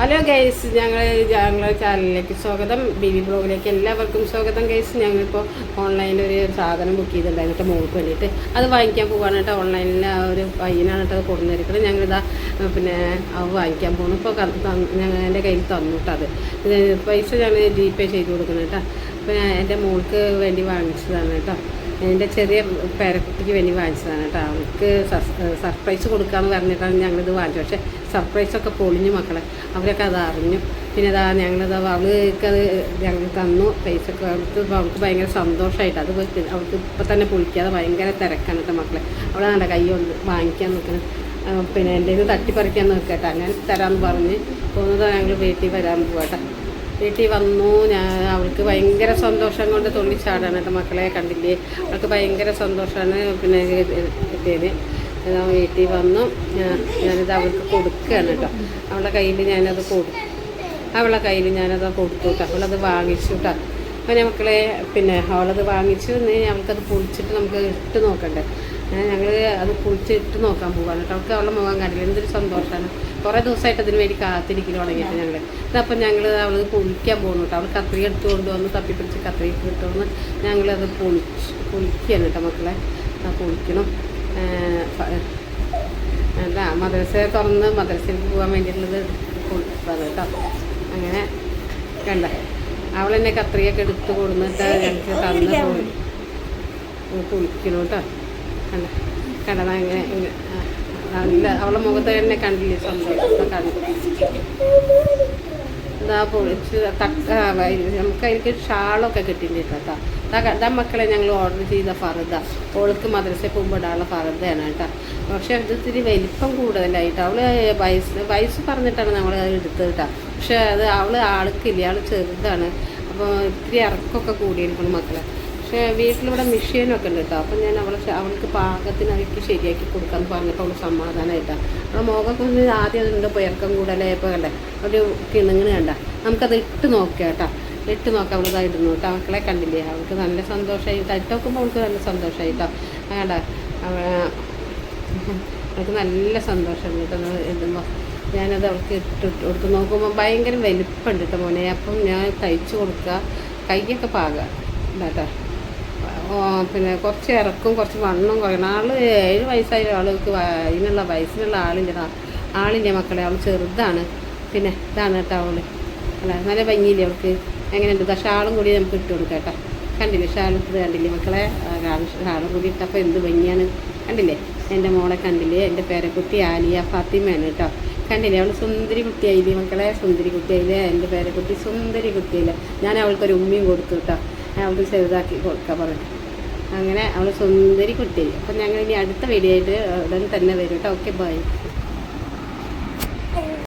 Hello guys, ഞങ്ങളുടെ ചാനലിലേക്ക് സ്വാഗതം. ബിബി ബ്ലോഗിലേക്ക് എല്ലാവർക്കും സ്വാഗതം ഗൈസ്. ഞങ്ങളിപ്പോൾ ഓൺലൈനിൽ ഒരു സാധനം ബുക്ക് ചെയ്തിട്ടുണ്ടായിരുന്നു കേട്ടോ, മോൾക്ക് വേണ്ടിയിട്ട്. അത് വാങ്ങിക്കാൻ പോകാൻ കേട്ടോ. ഓൺലൈനിൽ ഒരു പയ്യനാണ് കേട്ടോ അത് കൊടുന്നിരിക്കുന്നത്. ഞങ്ങളിതാ പിന്നെ അത് വാങ്ങിക്കാൻ പോകുന്നു. ഇപ്പോൾ എൻ്റെ കയ്യിൽ തന്നു കേട്ടോ. അത് പൈസ ഞാൻ GPay ചെയ്ത് കൊടുക്കണം കേട്ടോ. അപ്പോൾ എൻ്റെ മോൾക്ക് വേണ്ടി വാങ്ങിച്ചതാണ് കേട്ടോ. എൻ്റെ ചെറിയ പേരക്കുട്ടിക്ക് വേണ്ടി വാങ്ങിച്ചതാണ് കേട്ടോ. അവൾക്ക് സർപ്രൈസ് കൊടുക്കാമെന്ന് പറഞ്ഞിട്ടാണ് ഞങ്ങളിത് വാങ്ങിച്ചത്. പക്ഷേ സർപ്രൈസൊക്കെ പൊളിഞ്ഞു മക്കളെ. അവരൊക്കെ അത് അറിഞ്ഞു. പിന്നെ അതാ ഞങ്ങളിത് അവൾക്കത് ഞങ്ങൾ തന്നു. പൈസ ഒക്കെ അവൾക്ക് ഭയങ്കര സന്തോഷമായിട്ട് അത് അവൾക്ക് ഇപ്പം തന്നെ പൊളിക്കാതെ ഭയങ്കര തിരക്കാണ് കേട്ടോ മക്കളെ. അവളാണ് കൈ കൊണ്ട് വാങ്ങിക്കാൻ നിൽക്കുന്നത്. പിന്നെ എൻ്റെ ഇത് തട്ടിപ്പറിക്കാൻ നോക്കട്ടെ. അങ്ങനെ തരാമെന്ന് പറഞ്ഞ് പോകുന്നതാണ്. ഞങ്ങൾ വീട്ടിൽ വരാൻ പോകട്ടെ. വീട്ടിൽ വന്നു. അവൾക്ക് ഭയങ്കര സന്തോഷം കൊണ്ട് തുള്ളിച്ചാടാണ് കേട്ടോ മക്കളെ. കണ്ടില്ലേ, അവൾക്ക് ഭയങ്കര സന്തോഷമാണ് പിന്നെ കിട്ടിയതിന്. വീട്ടിൽ വന്നു. ഞാനിത് അവൾക്ക് കൊടുക്കുകയാണ് കേട്ടോ. അവളുടെ കയ്യിൽ ഞാനത് കൊടുത്തു കേട്ടോ. അവളത് വാങ്ങിച്ചു കേട്ടോ. അപ്പോൾ മക്കളെ പിന്നെ അവളത് വാങ്ങിച്ചു. അവൾക്കത് പൊളിച്ചിട്ട് നമുക്ക് ഇട്ട് നോക്കണ്ടേ. ഞങ്ങൾ അത് പൊളിച്ചിട്ട് നോക്കാൻ പോകാണ് കേട്ടോ. അവൾക്ക് അവളുടെ മുഖം കണ്ടില്ല, എന്തൊരു സന്തോഷമാണ്. കുറേ ദിവസമായിട്ട് അതിന് വേണ്ടി കാത്തിരിക്കൽ തുടങ്ങിയിട്ട് ഞങ്ങൾ. ഇതപ്പം ഞങ്ങൾ അവൾ പൊളിക്കാൻ പോകുന്നു കേട്ടോ. അവൾ കത്രിക എടുത്ത് കൊണ്ടുവന്ന് തപ്പിപ്പിടിച്ച് കത്രിക ഇട്ടുവന്ന് ഞങ്ങളത് പൊളിക്കുകയാണ് കേട്ടോ മക്കളെ. പൊളിക്കണം. അല്ല, മദ്രസ തുറന്ന് മദ്രസയിലേക്ക് പോകാൻ വേണ്ടിയിട്ടുള്ളത് പൊളിച്ചത് കേട്ടോ. അങ്ങനെ കണ്ട അവളെന്നെ കത്രികയൊക്കെ എടുത്ത് കൊടുന്നിട്ട് ഞങ്ങൾക്ക് തന്ന് പൊളിക്കണം കേട്ടോ. കണ്ട അങ്ങനെ നല്ല അവളെ മുഖത്ത് തന്നെ കണ്ടില്ലേ സന്തോഷം കണ്ടു. ഇതാ പൊളിച്ച് നമുക്ക് അതിലേക്ക് ഷാളൊക്കെ കിട്ടിയിട്ടുണ്ട് കേട്ടോ. ഇതാ മക്കളെ ഞങ്ങൾ ഓർഡർ ചെയ്ത ഫറുദ. ഓൾക്ക് മദ്രസയിൽ പോകുമ്പോൾ ഇടാനുള്ള ഫറുദയാണ് കേട്ടോ. പക്ഷേ ഇത് ഇത്തിരി വലിപ്പം കൂടുതലായിട്ട് അവൾ വയസ്സ് പറഞ്ഞിട്ടാണ് നമ്മൾ അത് എടുത്തത് കേട്ടോ. പക്ഷേ അത് ആൾക്കില്ല, അവൾ ചെറുതാണ്. അപ്പോൾ ഇത്തിരി ഇറക്കമൊക്കെ കൂടിയിരിക്കണം മക്കളെ. പക്ഷേ വീട്ടിലിവിടെ മെഷീനൊക്കെ ഉണ്ട് കേട്ടോ. അപ്പം ഞാൻ അവൾക്ക് പാകത്തിന് അവർക്ക് ശരിയാക്കി കൊടുക്കാമെന്ന് പറഞ്ഞപ്പോൾ അവൾ സമാധാനമായിട്ടാണ്. അവളെ മുഖമൊക്കെ ഒന്ന് ആദ്യം അതുണ്ട് ഇറക്കം കൂടുതലായപ്പോൾ കണ്ടേ ഒരു കിണുങ്ങിന് കണ്ട. നമുക്കത് ഇട്ട് നോക്കാം കേട്ടോ. ഇട്ട് നോക്കാം. അവളിതാ ഇടുന്നു കേട്ടോ മക്കളെ. കണ്ടില്ലേ, അവൾക്ക് നല്ല സന്തോഷമായി. ഇട്ട് നോക്കുമ്പോൾ അവൾക്ക് നല്ല സന്തോഷമായിട്ടോ. വേണ്ട അവൾക്ക് നല്ല സന്തോഷം കേട്ടോ ഇടുമ്പോൾ. ഞാനത് അവൾക്ക് ഇട്ട് നോക്കുമ്പോൾ ഭയങ്കര വലിപ്പമുണ്ട് കേട്ടോ മോനെ. അപ്പം ഞാൻ തയ്ച്ചു കൊടുക്കുക. കൈയൊക്കെ പാകുക കേട്ടോ. പിന്നെ കുറച്ച് ഇറക്കും കുറച്ച് വണ്ണം കുറയണം. 7 വയസ്സായ ആൾക്ക് അതിനുള്ള വയസ്സിനുള്ള ആളിൻ്റെ മക്കളെ. അവൾ ചെറുതാണ്. പിന്നെ ഇതാണ് കേട്ടോ അവൾ. അല്ല, നല്ല ഭംഗിയില്ലേ അവൾക്ക്. എങ്ങനെയുണ്ട് ഷാളും കൂടി നമുക്ക് ഇട്ട് കൊടുക്കാം കേട്ടോ. കണ്ടില്ലേ ഷാളിട്ടത് കണ്ടില്ലേ മക്കളെ. ഷാളും കൂടി ഇട്ടപ്പോൾ എന്ത് ഭംഗിയാണ് കണ്ടില്ലേ. എൻ്റെ മോളെ കണ്ടില്ലേ, എൻ്റെ പേരക്കുട്ടി ആലിയ ഫാത്തിമയാണ് കേട്ടോ. കണ്ടില്ലേ, അവൾ സുന്ദരി കുട്ടിയായില്ലേ മക്കളെ. സുന്ദരി കുട്ടിയായില്ലേ എൻ്റെ പേരക്കുട്ടി, സുന്ദരി കുട്ടിയില്ലേ. ഞാൻ അവൾക്കൊരു ഉമ്മയും കൊടുത്തു കേട്ടോ. അവൾക്ക് ചെറുതാക്കി കൊടുക്കാൻ പറഞ്ഞു. അങ്ങനെ അവൾ സുന്ദരി കുട്ടിയായി. അപ്പം ഞങ്ങൾ ഇനി അടുത്ത വീഡിയോ ആയിട്ട് ഉടൻ തന്നെ വരും കേട്ടോ. Okay, by.